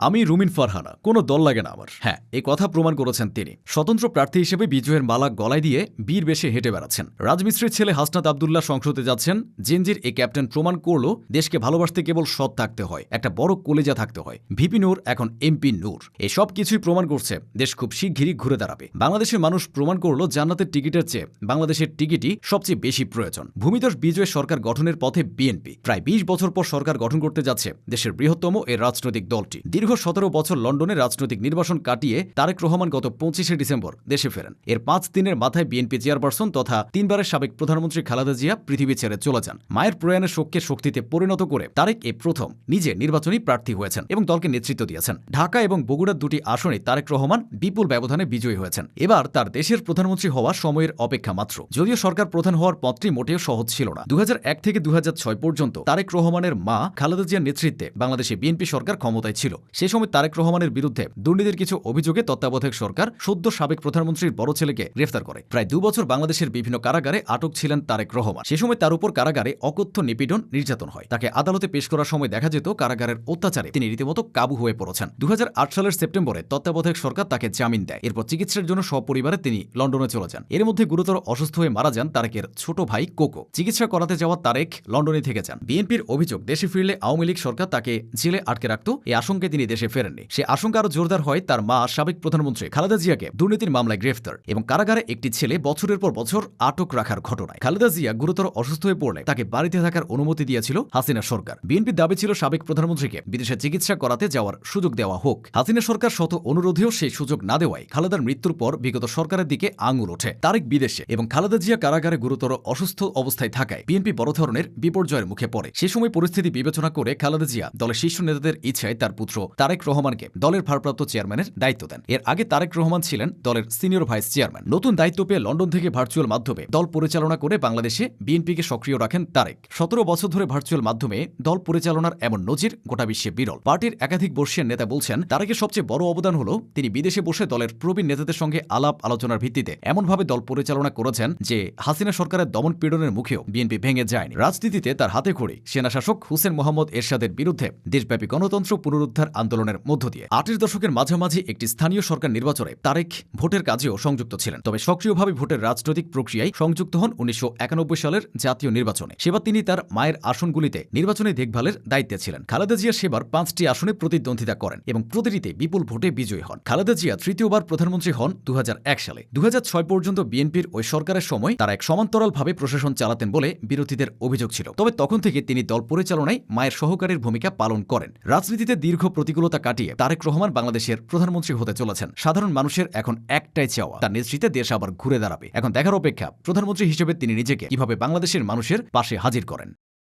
আমি রুমিন ফারহানা, কোনো দল লাগে না আমার। হ্যাঁ, এই কথা প্রমাণ করেছেন তিনি। স্বতন্ত্র প্রার্থী হিসেবে বিজয়ের মালা গলায় দিয়ে বীর বেশে হেঁটে বেড়াচ্ছেন। রাজমিস্ত্রির ছেলে হাসনাত আবদুল্লাহ সংসদে যাচ্ছেন। জেনজির এই ক্যাপ্টেন প্রমাণ করল দেশকে ভালোবাসতে কেবল সৎ থাকতে হয়, একটা বড় কলেজা থাকতে হয়। ভিপি নূর এখন এমপি নূর। এই সব কিছুই প্রমাণ করছে দেশ খুব শিগগিরই ঘুরে দাঁড়াবে। বাংলাদেশের মানুষ প্রমাণ করলো জান্নাতের টিকিটের চেয়ে বাংলাদেশের টিকিটই সবচেয়ে বেশি প্রয়োজন। ভূমিধস বিজয় সরকার গঠনের পথে বিএনপি। প্রায় ২০ বছর পর সরকার গঠন করতে যাচ্ছে দেশের বৃহত্তম এই রাজনৈতিক দলটি। দীর্ঘ ১৭ বছর লন্ডনে রাজনৈতিক নির্বাসন কাটিয়ে তারেক রহমান গত ২৫শে ডিসেম্বর দেশে ফেরেন। এর ৫ দিনের মাথায় বিএনপি চেয়ারপারসন তথা ৩ বারের সাবেক প্রধানমন্ত্রী খালেদা জিয়া পৃথিবী ছেড়ে চলে যান। মায়ের প্রয়াণের শোককে শক্তিতে পরিণত করে তারেক এই প্রথম নিজে নির্বাচনী প্রার্থী হয়েছেন এবং দলকে নেতৃত্ব দিয়েছেন। ঢাকা এবং বগুড়ার দুটি আসনে তারেক রহমান বিপুল ব্যবধানে বিজয়ী হয়েছেন। এবার তার দেশের প্রধানমন্ত্রী হওয়া সময়ের অপেক্ষা মাত্র। যদিও সরকার প্রধান হওয়ার পথটি মোটেও সহজ ছিল না। ২০০১ থেকে ২০০৬ পর্যন্ত তারেক রহমানের মা খালেদা জিয়ার নেতৃত্বে বাংলাদেশে বিএনপি সরকার ক্ষমতায় ছিল। সে সময় তারেক রহমানের বিরুদ্ধে দুর্নীতির কিছু অভিযোগে তত্ত্বাবধায়ক সরকার সদ্য সাবেক প্রধানমন্ত্রীর বড় ছেলেকে গ্রেফতার করে। প্রায় ২ বছর বাংলাদেশের বিভিন্ন কারাগারে আটক ছিলেন তারেক রহমান। সে সময় তার উপর কারাগারে অকথ্য নিপীড়ন নির্যাতন হয়। তাকে আদালতে পেশ করার সময় দেখা যেত কারাগারের অত্যাচারে তিনি রীতিমতো কাবু হয়ে পড়েছেন। ২০০৮ সালের সেপ্টেম্বরে তত্ত্বাবধায়ক সরকার তাকে জামিন দেয়। এরপর চিকিৎসার জন্য সপরিবারে তিনি লন্ডনে চলে যান। এর মধ্যে গুরুতর অসুস্থ হয়ে মারা যান তারেকের ছোট ভাই কোকো। চিকিৎসা করাতে যাওয়া তারেক লন্ডনে থেকে যান। বিএনপির অভিযোগ দেশে ফিরলে আওয়ামী লীগ সরকার তাকে জেলে আটকে রাখত। এই আশঙ্কায় তিনি দেশে ফেরেননি। সে আশঙ্কা আরো জোরদার হয় তার মা সাবেক প্রধানমন্ত্রী খালেদা জিয়াকে দুর্নীতির মামলায় গ্রেফতার এবং কারাগারে একটি ছেলে বছরের পর বছর আটক রাখার ঘটনায়। খালেদা জিয়া গুরুতর অসুস্থ হয়ে পড়লে তাকে বাড়িতে থাকার অনুমতি দিয়েছিল হাসিনা সরকার। বিএনপির দাবি ছিল সাবেক প্রধানমন্ত্রীকে বিদেশে চিকিৎসা করাতে যাওয়ার সুযোগ দেওয়া হোক। হাসিনা সরকার শত অনুরোধেও সেই সুযোগ না দেওয়ায় খালেদার মৃত্যুর পর বিগত সরকারের দিকে আঙুল ওঠে। তারেক বিদেশে এবং খালেদা জিয়া কারাগারে গুরুতর অসুস্থ অবস্থায় থাকায় বিএনপি বড় ধরনের বিপর্যয়ের মুখে পড়ে। সে সময় পরিস্থিতি বিবেচনা করে খালেদা জিয়া দলের শীর্ষ নেতাদের ইচ্ছায় তার পুত্র তারেক রহমানকে দলের ভারপ্রাপ্ত চেয়ারম্যানের দায়িত্ব দেন। এর আগে তারেক রহমান ছিলেন দলের সিনিয়র ভাইস চেয়ারম্যান। নতুন দায়িত্ব পেয়ে লন্ডন থেকে ভার্চুয়াল মাধ্যমে দল পরিচালনা করে বাংলাদেশে বিএনপিকে সক্রিয় রাখেন তারেক। ১৭ বছর ধরে ভার্চুয়াল মাধ্যমে দল পরিচালনার এমন নজির গোটা বিশ্বে বিরল। পার্টির একাধিক বর্ষীয় নেতা বলছেন তারেকের সবচেয়ে বড় অবদান হল তিনি বিদেশে বসে দলের প্রবীণ নেতাদের সঙ্গে আলাপ আলোচনার ভিত্তিতে এমনভাবে দল পরিচালনা করেছেন যে হাসিনা সরকারের দমন পীড়নের মুখেও বিএনপি ভেঙে যায়নি। রাজনীতিতে তার হাতে খড়ি সেনাশাসক হুসেন মোহাম্মদ এরশাদের বিরুদ্ধে দেশব্যাপী গণতন্ত্র পুনরুদ্ধার আন্দোলনের মধ্য দিয়ে ৮০ দশকের মাঝামাঝি একটি স্থানীয় সরকার নির্বাচনে তারেক ভোটের কাজেও সংযুক্ত ছিলেন। তবে সক্রিয়ভাবে ভোটের রাজনৈতিক প্রক্রিয়ায় সংযুক্ত হন ১৯৯১ সালের জাতীয় নির্বাচনে। সেবার তিনি তার মায়ের আসনগুলিতে নির্বাচনী দেখভালের দায়িত্বে ছিলেন। খালেদা জিয়া সেবার ৫টি আসনে প্রতিদ্বন্দ্বিতা করেন এবং প্রতিটিতে বিপুল ভোটে বিজয়ী হন। খালেদা জিয়া তৃতীয়বার প্রধানমন্ত্রী হন ২০০১ সালে। ২০০৬ পর্যন্ত বিএনপির ওই সরকারের সময় তারা এক সমান্তরালভাবে প্রশাসন চালাতেন বলে বিরোধীদের অভিযোগ ছিল। তবে তখন থেকে তিনি দল পরিচালনায় মায়ের সহকারীর ভূমিকা পালন করেন। রাজনীতিতে দীর্ঘ প্রতিকূলতা কাটিয়ে তারেক রহমান বাংলাদেশের প্রধানমন্ত্রী হতে চলেছেন। সাধারণ মানুষের এখন একটাই চাওয়া, তার নেতৃত্বে দেশ আবার ঘুরে দাঁড়াবে। এখন দেখার অপেক্ষা প্রধানমন্ত্রী হিসেবে তিনি নিজেকে কিভাবে বাংলাদেশের মানুষের পাশে হাজির করেন।